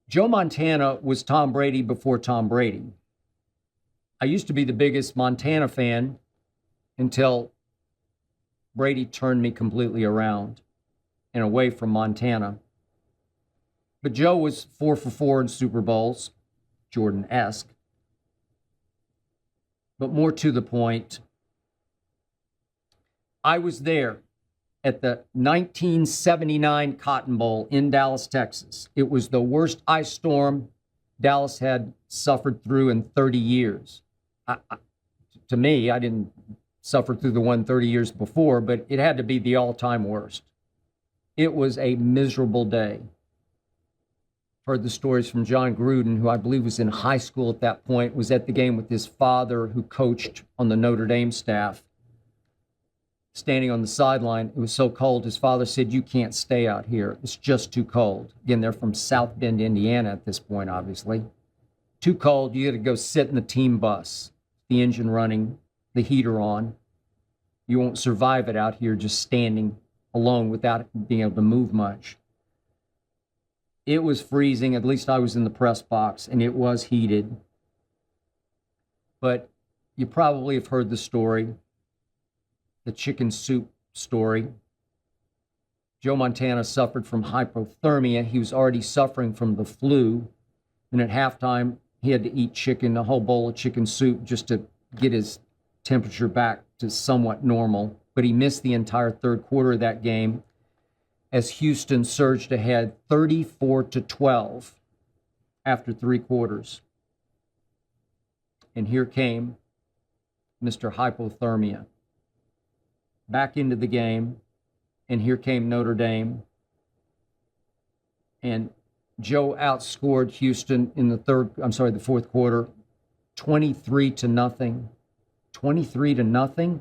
Joe Montana was Tom Brady before Tom Brady. I used to be the biggest Montana fan until Brady turned me completely around and away from Montana. But Joe was 4 for 4 in Super Bowls, Jordan-esque. But more to the point, I was there at the 1979 Cotton Bowl in Dallas, Texas. It was the worst ice storm Dallas had suffered through in 30 years. To me, I didn't suffer through the one 30 years before, but it had to be the all-time worst. It was a miserable day. Heard the stories from John Gruden, who I believe was in high school at that point, was at the game with his father, who coached on the Notre Dame staff. Standing on the sideline, it was so cold, his father said, "You can't stay out here. It's just too cold." Again, they're from South Bend, Indiana at this point, obviously. Too cold, you got to go sit in the team bus, the engine running, the heater on. You won't survive it out here just standing alone without being able to move much. It was freezing, at least I was in the press box, and it was heated. But you probably have heard the story, the chicken soup story. Joe Montana suffered from hypothermia. He was already suffering from the flu. And at halftime, he had to eat chicken, a whole bowl of chicken soup, just to get his temperature back to somewhat normal. But he missed the entire third quarter of that game as Houston surged ahead 34-12 after 3 quarters. And here came Mr. Hypothermia back into the game, and here came Notre Dame. And Joe outscored Houston in the fourth quarter, 23-0. 23-0.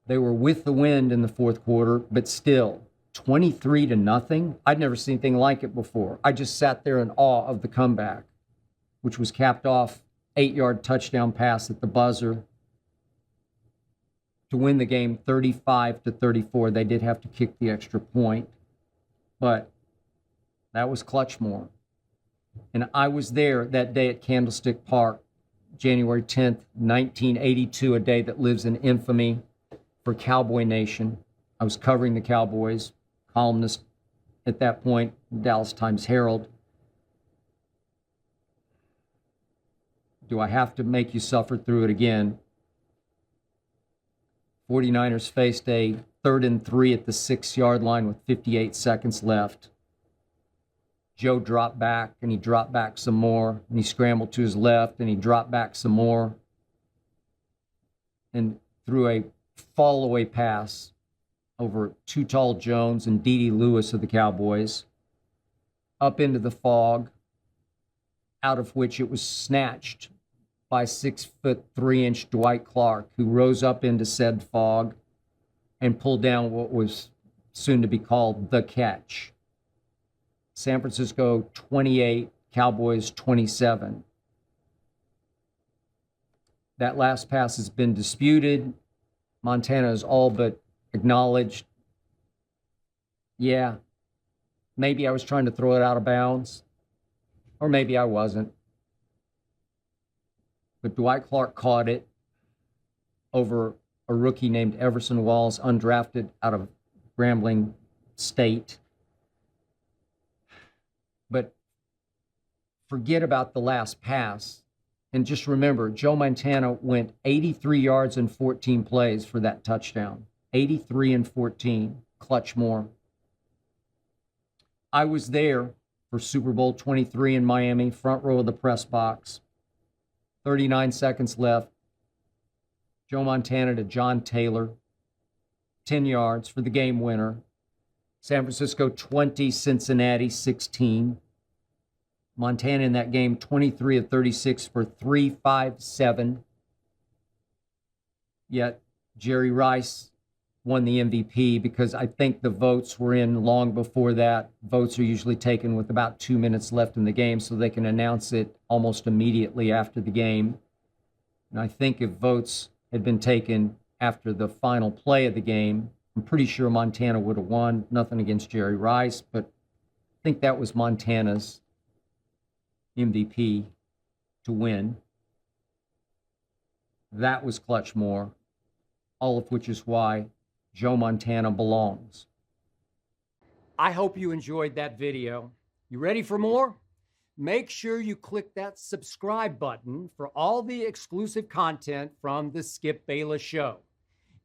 They were with the wind in the fourth quarter, but still, 23-0. I'd never seen anything like it before. I just sat there in awe of the comeback, which was capped off 8-yard touchdown pass at the buzzer to win the game 35-34. They did have to kick the extra point, but that was Clutchmore. And I was there that day at Candlestick Park, January 10th, 1982, a day that lives in infamy for Cowboy Nation. I was covering the Cowboys, columnist at that point, Dallas Times-Herald. Do I have to make you suffer through it again? 49ers faced a 3rd and 3 at the 6-yard line with 58 seconds left. Joe dropped back, and he dropped back some more, and he scrambled to his left, and he dropped back some more, and threw a fall-away pass over Too Tall Jones and D.D. Lewis of the Cowboys up into the fog, out of which it was snatched by 6'3" Dwight Clark, who rose up into said fog and pulled down what was soon to be called the catch. San Francisco 28, Cowboys 27. That last pass has been disputed. Montana is all but acknowledged. Yeah, maybe I was trying to throw it out of bounds, or maybe I wasn't. But Dwight Clark caught it over a rookie named Everson Walls, undrafted out of Grambling State. But forget about the last pass. And just remember, Joe Montana went 83 yards and 14 plays for that touchdown. 83 and 14, Clutchmore. I was there for Super Bowl 23 in Miami, front row of the press box. 39 seconds left. Joe Montana to John Taylor. 10 yards for the game winner. San Francisco 20, Cincinnati 16. Montana in that game 23 of 36 for 357. Yet Jerry Rice won the MVP because I think the votes were in long before that. Votes are usually taken with about 2 minutes left in the game so they can announce it almost immediately after the game. And I think if votes had been taken after the final play of the game, I'm pretty sure Montana would have won. Nothing against Jerry Rice, but I think that was Montana's MVP to win. That was Clutchmore, all of which is why Joe Montana belongs. I hope you enjoyed that video. You ready for more? Make sure you click that subscribe button for all the exclusive content from the Skip Bayless Show.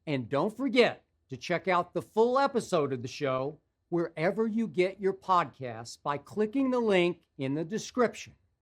And don't forget to check out the full episode of the show wherever you get your podcasts by clicking the link in the description.